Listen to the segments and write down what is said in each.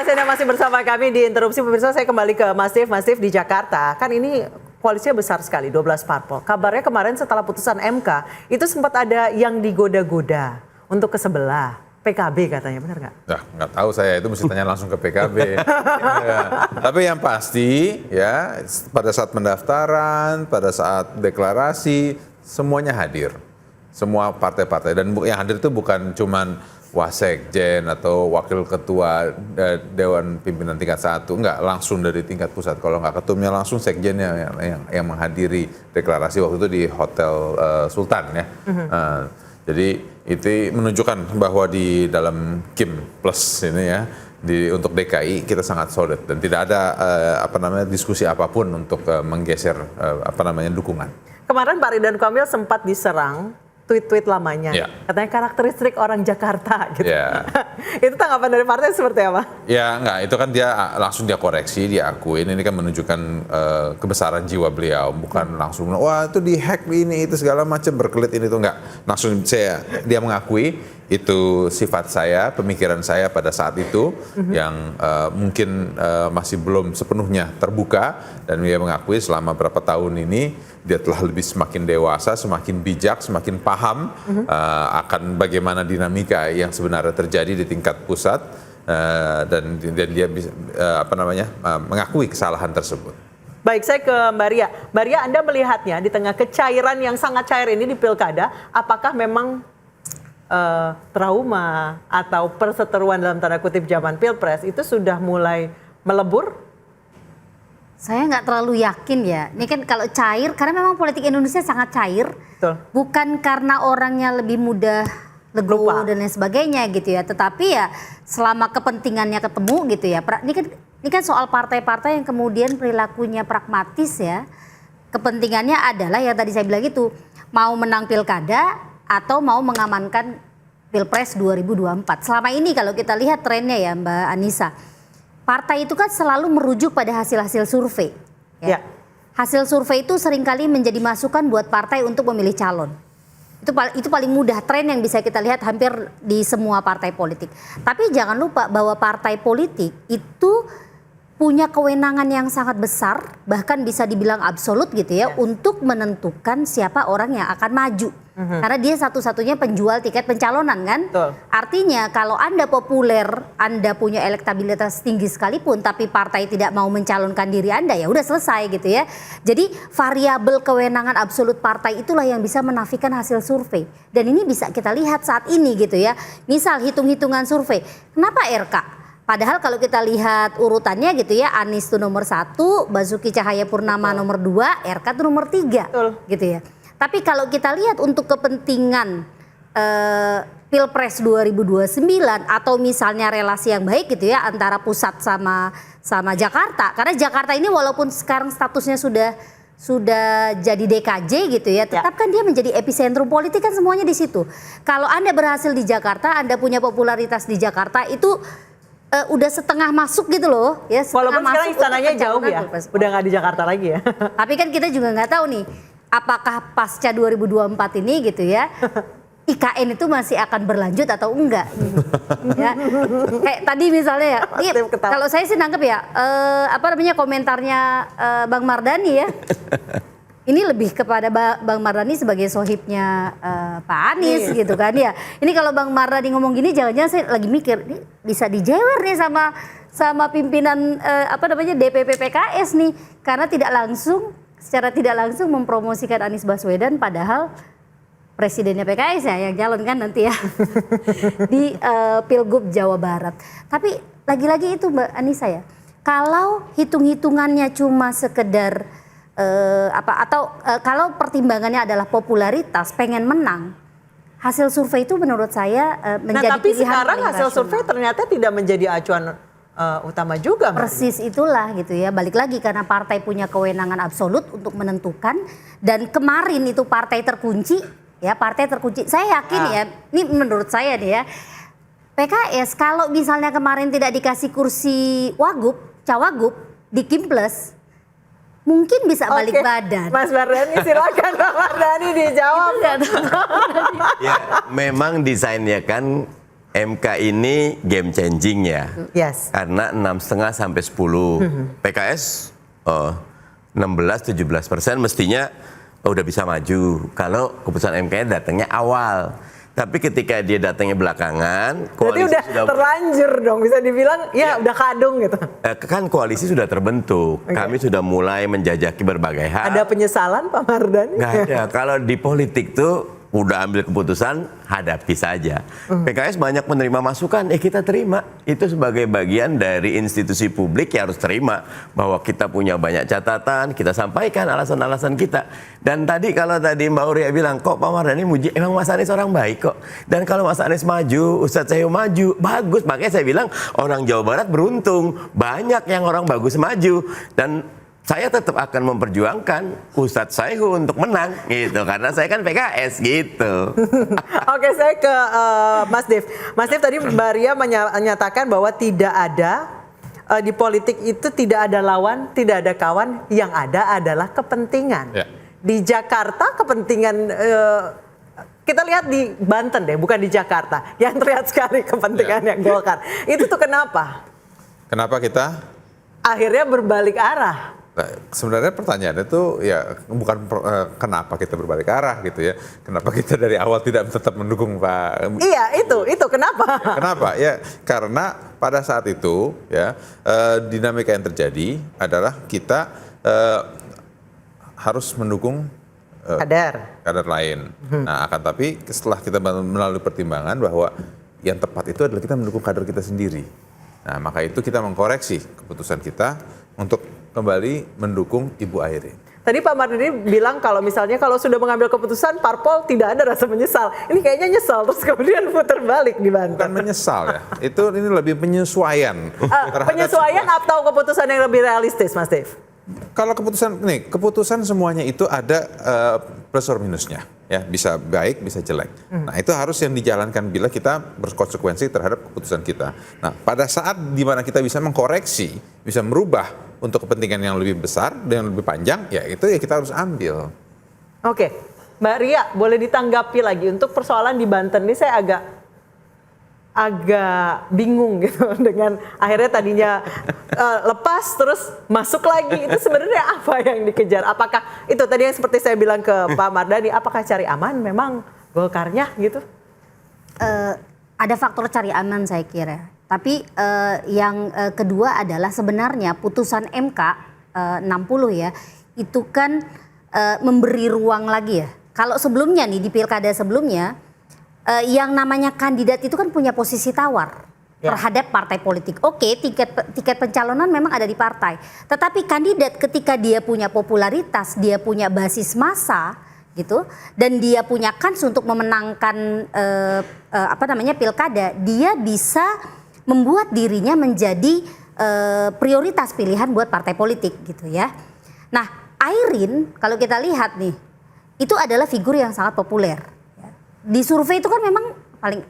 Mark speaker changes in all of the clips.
Speaker 1: kasih Anda masih bersama kami di Interupsi. Pemirsa, saya kembali ke Mas Dev. Mas Dev, di Jakarta, kan ini koalisinya besar sekali, 12 parpol. Kabarnya kemarin setelah putusan MK, itu sempat ada yang digoda-goda untuk ke sebelah. PKB katanya, benar nggak?
Speaker 2: Ya, nggak tahu saya, itu mesti tanya langsung ke PKB. Ya. Tapi yang pasti, ya pada saat pendaftaran, pada saat deklarasi, semuanya hadir. Semua partai-partai. Dan yang hadir itu bukan cuman Wasekjen atau Wakil Ketua Dewan Pimpinan tingkat 1, enggak, langsung dari tingkat pusat. Kalau nggak ketumnya langsung sekjennya yang menghadiri deklarasi waktu itu di Hotel Sultan ya. Jadi itu menunjukkan bahwa di dalam Kim Plus ini ya, untuk DKI kita sangat solid dan tidak ada diskusi apapun untuk menggeser dukungan.
Speaker 1: Kemarin Pak Ridwan Kamil sempat diserang tweet-tweet lamanya, katanya karakteristik orang Jakarta gitu. Itu tanggapan dari partai seperti apa?
Speaker 2: Ya enggak, itu kan dia langsung dia koreksi, dia akuin, ini kan menunjukkan kebesaran jiwa beliau, bukan langsung wah itu dihack ini itu segala macam berkelit ini tuh enggak. Langsung dia mengakui itu sifat saya, pemikiran saya pada saat itu yang mungkin masih belum sepenuhnya terbuka, dan dia mengakui selama berapa tahun ini dia telah semakin dewasa, semakin bijak, semakin paham akan bagaimana dinamika yang sebenarnya terjadi di tingkat pusat, dan dia bisa mengakui kesalahan tersebut.
Speaker 1: Baik, saya ke Mbak Ria. Mbak Ria, Anda melihatnya di tengah kecairan yang sangat cair ini di Pilkada, apakah memang trauma atau perseteruan dalam tanda kutip zaman Pilpres itu sudah mulai melebur?
Speaker 3: Saya nggak terlalu yakin ya. Ini kan kalau cair, karena memang politik Indonesia sangat cair. Betul. Bukan karena orangnya lebih mudah legowo dan lain sebagainya gitu ya. Tetapi ya selama kepentingannya ketemu gitu ya. Ini kan soal partai-partai yang kemudian perilakunya pragmatis ya. Kepentingannya adalah yang tadi saya bilang itu, mau menang pilkada atau mau mengamankan Pilpres 2024. Selama ini kalau kita lihat trennya ya Mbak Anissa, partai itu kan selalu merujuk pada hasil-hasil survei. Ya. Hasil survei itu seringkali menjadi masukan buat partai untuk memilih calon. Itu paling mudah, tren yang bisa kita lihat hampir di semua partai politik. Tapi jangan lupa bahwa partai politik itu punya kewenangan yang sangat besar, bahkan bisa dibilang absolut gitu ya, untuk menentukan siapa orang yang akan maju. Karena dia satu-satunya penjual tiket pencalonan kan. Betul. Artinya kalau Anda populer, Anda punya elektabilitas tinggi sekalipun, tapi partai tidak mau mencalonkan diri Anda, ya udah selesai gitu ya. Jadi variabel kewenangan absolut partai itulah yang bisa menafikan hasil survei. Dan ini bisa kita lihat saat ini gitu ya. Misal hitung-hitungan survei, kenapa RK? Padahal kalau kita lihat urutannya gitu ya, Anies itu nomor 1, Basuki Cahayapurnama nomor 2, RK itu nomor 3. Betul. Gitu ya. Tapi kalau kita lihat untuk kepentingan Pilpres 2029 atau misalnya relasi yang baik gitu ya antara pusat sama Jakarta, karena Jakarta ini walaupun sekarang statusnya sudah jadi DKJ gitu ya, tetap kan dia menjadi epicentrum politik kan semuanya di situ. Kalau Anda berhasil di Jakarta, Anda punya popularitas di Jakarta itu udah setengah masuk gitu loh ya.
Speaker 1: Walaupun sekarang istananya jauh ya, udah nggak di Jakarta lagi ya.
Speaker 3: Tapi kan kita juga nggak tahu nih, apakah pasca 2024 ini gitu ya, IKN itu masih akan berlanjut atau enggak? Ya. Kayak tadi misalnya ya, kalau saya sih nangkep ya, komentarnya Bang Mardhani ya. Ini lebih kepada Bang Mardhani sebagai sohibnya Pak Anies gitu kan ya. Ini kalau Bang Mardhani ngomong gini, jangan-jangan saya lagi mikir, ini bisa dijewer nih sama pimpinan DPP PKS nih, karena secara tidak langsung mempromosikan Anies Baswedan, padahal presidennya PKS ya yang calon kan nanti ya di Pilgub Jawa Barat. Tapi lagi-lagi itu Mbak Anissa ya, kalau hitung-hitungannya cuma sekedar kalau pertimbangannya adalah popularitas, pengen menang, hasil survei itu menurut saya menjadi
Speaker 1: tapi
Speaker 3: pilihan
Speaker 1: sekarang hasil survei ternyata tidak menjadi acuan utama juga.
Speaker 3: Persis itulah gitu ya, balik lagi karena partai punya kewenangan absolut untuk menentukan, dan kemarin itu partai terkunci. Saya yakin ya, ini menurut saya nih ya, PKS kalau misalnya kemarin tidak dikasih kursi cawagup di Kim Plus, mungkin bisa balik badan.
Speaker 1: Mas Mardhani silakan, Mas Mardhani dijawab.
Speaker 4: Ya memang desainnya kan MK ini game changing ya.
Speaker 1: Yes.
Speaker 4: Karena 6,5 sampai 10. PKS 16-17% mestinya udah bisa maju kalau keputusan MK datangnya awal. Tapi ketika dia datangnya belakangan,
Speaker 1: Berarti udah terlanjur dong, bisa dibilang ya udah kadung gitu.
Speaker 4: kan koalisi sudah terbentuk. Kami sudah mulai menjajaki berbagai hal.
Speaker 1: Ada penyesalan Pak Mardhani?
Speaker 4: Nggak ada. Kalau di politik tuh udah ambil keputusan, hadapi saja. PKS banyak menerima masukan, kita terima. Itu sebagai bagian dari institusi publik yang harus terima. Bahwa kita punya banyak catatan, kita sampaikan alasan-alasan kita. Dan tadi kalau tadi Mbak Uria bilang, kok Pak Mardhani muji, emang Mas Anies orang baik kok. Dan kalau Mas Anies maju, Ustadz Seyhu maju, bagus. Makanya saya bilang, orang Jawa Barat beruntung. Banyak yang orang bagus maju. Dan saya tetap akan memperjuangkan Ustadz Seyhu untuk menang gitu karena saya kan PKS gitu.
Speaker 1: Oke, saya ke Mas Dev. Mas Dev tadi Mbak Ria menyatakan bahwa tidak ada di politik itu tidak ada lawan, tidak ada kawan, yang ada adalah kepentingan.
Speaker 2: Ya.
Speaker 1: Di Jakarta kepentingan kita lihat di Banten deh, bukan di Jakarta. Yang terlihat sekali kepentingannya Golkar. Itu tuh kenapa?
Speaker 2: Kenapa kita?
Speaker 1: Akhirnya berbalik arah.
Speaker 2: Nah, sebenarnya pertanyaannya itu ya bukan kenapa kita berbalik arah gitu ya. Kenapa kita dari awal tidak tetap mendukung Pak?
Speaker 1: Iya, itu kenapa?
Speaker 2: Kenapa? Ya karena pada saat itu ya dinamika yang terjadi adalah kita harus mendukung kader lain. Nah, akan tapi setelah kita melalui pertimbangan bahwa yang tepat itu adalah kita mendukung kader kita sendiri. Nah, maka itu kita mengkoreksi keputusan kita untuk kembali mendukung Ibu Airin.
Speaker 1: Tadi Pak Mardhani bilang kalau misalnya kalau sudah mengambil keputusan parpol tidak ada rasa menyesal. Ini kayaknya nyesal terus kemudian putar balik di Banten.
Speaker 2: Bukan menyesal ya, ini lebih penyesuaian.
Speaker 1: Penyesuaian atau keputusan yang lebih realistis, Mas Dev?
Speaker 2: Kalau keputusan semuanya itu ada plus or minusnya, ya bisa baik bisa jelek. Nah itu harus yang dijalankan bila kita berkonsekuensi terhadap keputusan kita. Nah pada saat dimana kita bisa mengkoreksi, bisa merubah untuk kepentingan yang lebih besar dan lebih panjang, ya itu ya kita harus ambil.
Speaker 1: Oke, Mbak Ria boleh ditanggapi lagi untuk persoalan di Banten ini saya agak bingung gitu dengan akhirnya tadinya lepas terus masuk lagi, itu sebenarnya apa yang dikejar? Apakah itu tadi yang seperti saya bilang ke Pak Mardhani, apakah cari aman memang Golkarnya gitu?
Speaker 3: Ada faktor cari aman saya kira, tapi yang kedua adalah sebenarnya putusan MK 60 ya itu kan memberi ruang lagi ya. Kalau sebelumnya nih di pilkada sebelumnya yang namanya kandidat itu kan punya posisi tawar terhadap partai politik. Oke, tiket pencalonan memang ada di partai. Tetapi kandidat ketika dia punya popularitas, dia punya basis massa gitu dan dia punya kans untuk memenangkan pilkada, dia bisa membuat dirinya menjadi prioritas pilihan buat partai politik gitu ya. Nah, Airin kalau kita lihat nih, itu adalah figur yang sangat populer. Di survei itu kan memang paling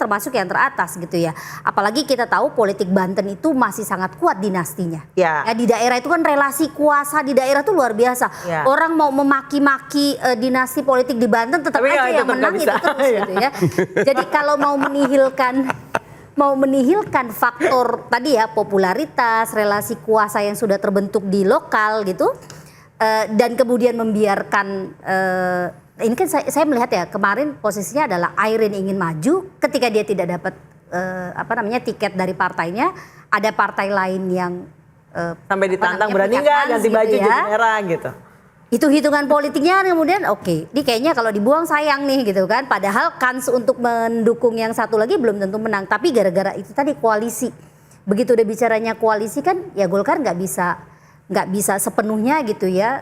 Speaker 3: termasuk yang teratas gitu ya. Apalagi kita tahu politik Banten itu masih sangat kuat dinastinya. Ya, di daerah itu kan relasi kuasa di daerah itu luar biasa. Ya. Orang mau memaki-maki dinasti politik di Banten tetap aja yang menang itu terus gitu ya. Jadi kalau mau menihilkan faktor tadi ya popularitas, relasi kuasa yang sudah terbentuk di lokal gitu dan kemudian membiarkan ini kan saya melihat ya kemarin posisinya adalah Airin ingin maju ketika dia tidak dapat tiket dari partainya, ada partai lain yang
Speaker 1: sampai ditantang berani nggak ganti baju jadi merah gitu.
Speaker 3: Itu hitungan politiknya kemudian oke, ini kayaknya kalau dibuang sayang nih gitu kan. Padahal kans untuk mendukung yang satu lagi belum tentu menang. Tapi gara-gara itu tadi koalisi, begitu udah bicaranya koalisi kan ya Golkar nggak bisa sepenuhnya gitu ya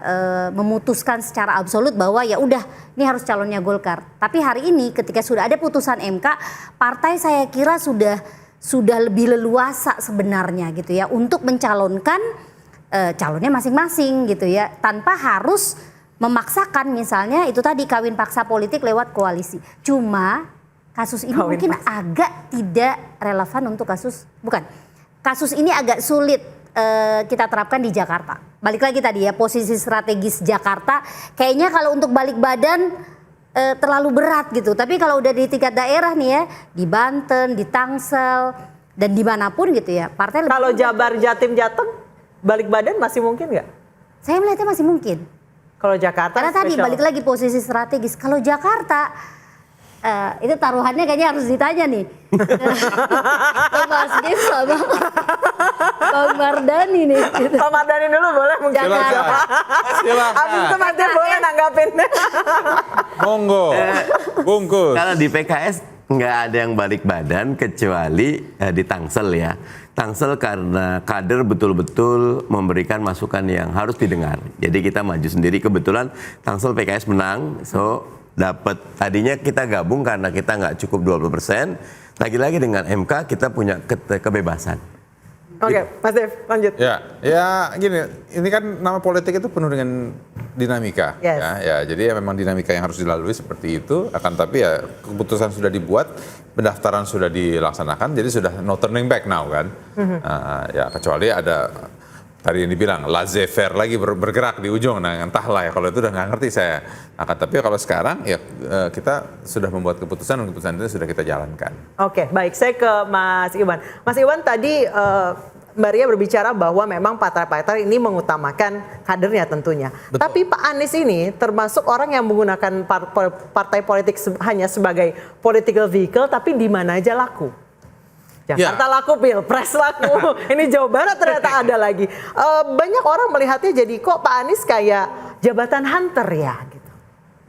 Speaker 3: memutuskan secara absolut bahwa ya udah ini harus calonnya Golkar. Tapi hari ini ketika sudah ada putusan MK, partai saya kira sudah lebih leluasa sebenarnya gitu ya untuk mencalonkan calonnya masing-masing gitu ya, tanpa harus memaksakan misalnya itu tadi kawin paksa politik lewat koalisi. Cuma kasus ini mungkin agak tidak relevan untuk kasus ini agak sulit kita terapkan di Jakarta. Balik lagi tadi ya posisi strategis Jakarta, kayaknya kalau untuk balik badan terlalu berat gitu. Tapi kalau udah di tingkat daerah nih ya, di Banten, di Tangsel, dan dimanapun gitu ya, partai lebih
Speaker 1: Kalau Jabar, Jatim, Jateng, balik badan masih mungkin nggak?
Speaker 3: saya melihatnya masih mungkin.
Speaker 1: Kalau Jakarta
Speaker 3: Karena tadi
Speaker 1: spesial.
Speaker 3: balik lagi posisi strategis. Kalau Jakarta itu taruhannya kayaknya harus ditanya nih. Ke Mas Giv sama Bang Mardhani nih. Gitu.
Speaker 1: Pak Mardhani dulu boleh mungkin.
Speaker 3: Jakarta.
Speaker 2: Silakan.
Speaker 1: Abis itu Mas Dev boleh nanggapin.
Speaker 2: Monggo. Bungkus.
Speaker 4: Kalau di PKS nggak ada yang balik badan kecuali di Tangsel ya. Tangsel karena kader betul-betul memberikan masukan yang harus didengar. Jadi kita maju sendiri, kebetulan Tangsel PKS menang, so dapat, tadinya kita gabung karena kita nggak cukup 20%. Lagi-lagi dengan MK kita punya kebebasan.
Speaker 1: Oke, Mas Dev lanjut.
Speaker 2: Ya gini, ini kan nama politik itu penuh dengan dinamika.
Speaker 1: Yes.
Speaker 2: Ya, jadi memang dinamika yang harus dilalui seperti itu. Akan tapi ya keputusan sudah dibuat, pendaftaran sudah dilaksanakan, jadi sudah no turning back now kan. Ya kecuali ada tadi yang dibilang laissez-faire lagi bergerak di ujung, nah entahlah ya kalau itu udah nggak ngerti saya. Akan tapi kalau sekarang ya kita sudah membuat keputusan dan keputusan itu sudah kita jalankan.
Speaker 1: Oke, baik. Saya ke Mas Iwan. Mas Iwan tadi Mbak Ria berbicara bahwa memang partai-partai ini mengutamakan kadernya tentunya.
Speaker 5: Betul.
Speaker 1: Tapi Pak Anies ini termasuk orang yang menggunakan partai politik hanya sebagai political vehicle, tapi di mana aja laku. Jakarta laku, Pilpres laku. Ini Jawa Barat ternyata ada lagi. Banyak orang melihatnya jadi kok Pak Anies kayak jabatan hunter ya gitu.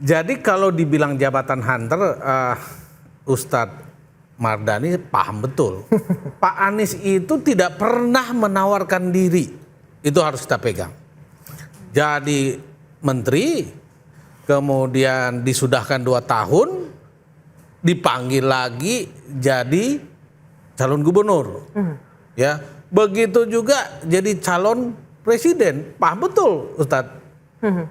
Speaker 5: Jadi kalau dibilang jabatan hunter, Ustadz Mardhani paham betul. Pak Anies itu tidak pernah menawarkan diri. Itu harus kita pegang. Jadi menteri, kemudian disudahkan 2 tahun, dipanggil lagi jadi calon gubernur. Ya, begitu juga jadi calon presiden. Paham betul Ustadz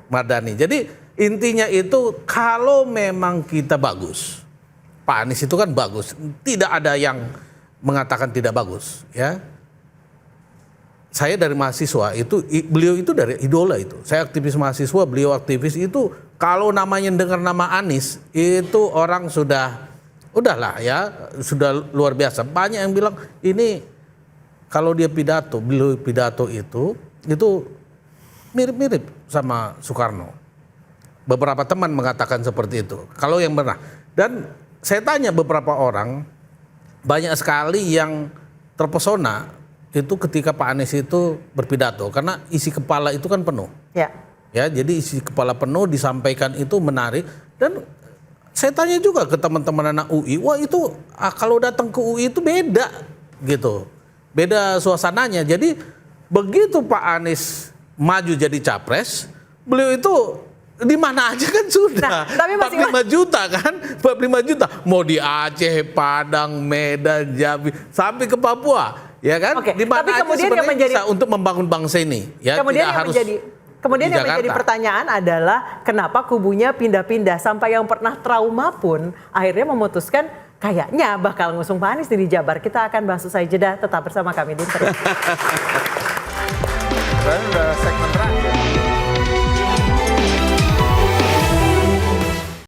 Speaker 5: Mardhani. Jadi intinya itu kalau memang kita bagus, Pak Anies itu kan bagus, tidak ada yang mengatakan tidak bagus, ya. Saya dari mahasiswa itu, beliau itu dari idola itu. Saya aktivis mahasiswa, beliau aktivis itu. Kalau namanya dengar nama Anies, itu orang udahlah ya, sudah luar biasa. Banyak yang bilang ini kalau dia pidato, beliau pidato itu mirip-mirip sama Soekarno. Beberapa teman mengatakan seperti itu. Kalau yang benar. Dan saya tanya beberapa orang, banyak sekali yang terpesona itu ketika Pak Anies itu berpidato, karena isi kepala itu kan penuh.
Speaker 1: Ya.
Speaker 5: Ya, jadi isi kepala penuh disampaikan itu menarik. Dan saya tanya juga ke teman-teman anak UI, wah itu kalau datang ke UI itu beda gitu, beda suasananya. Jadi begitu Pak Anies maju jadi capres, beliau itu di mana aja kan sudah.
Speaker 1: Nah, tapi
Speaker 5: 45 juta kan, 45 juta. Mau di Aceh, Padang, Medan, Jambi, sampai ke Papua, ya kan?
Speaker 1: Oke,
Speaker 5: Di mana
Speaker 1: tapi
Speaker 5: aja
Speaker 1: kemudian yang
Speaker 5: sebenarnya
Speaker 1: menjadi-
Speaker 5: bisa untuk membangun bangsa ini. Ya,
Speaker 1: Kemudian
Speaker 5: tidak
Speaker 1: yang
Speaker 5: harus
Speaker 1: Kemudian
Speaker 5: di
Speaker 1: yang menjadi
Speaker 5: Jakarta.
Speaker 1: pertanyaan adalah kenapa kubunya pindah-pindah sampai yang pernah trauma pun akhirnya memutuskan kayaknya bakal ngusung Pak Anies di Jabar. Kita akan bahas usai jeda, tetap bersama kami di Interview.
Speaker 2: Saya udah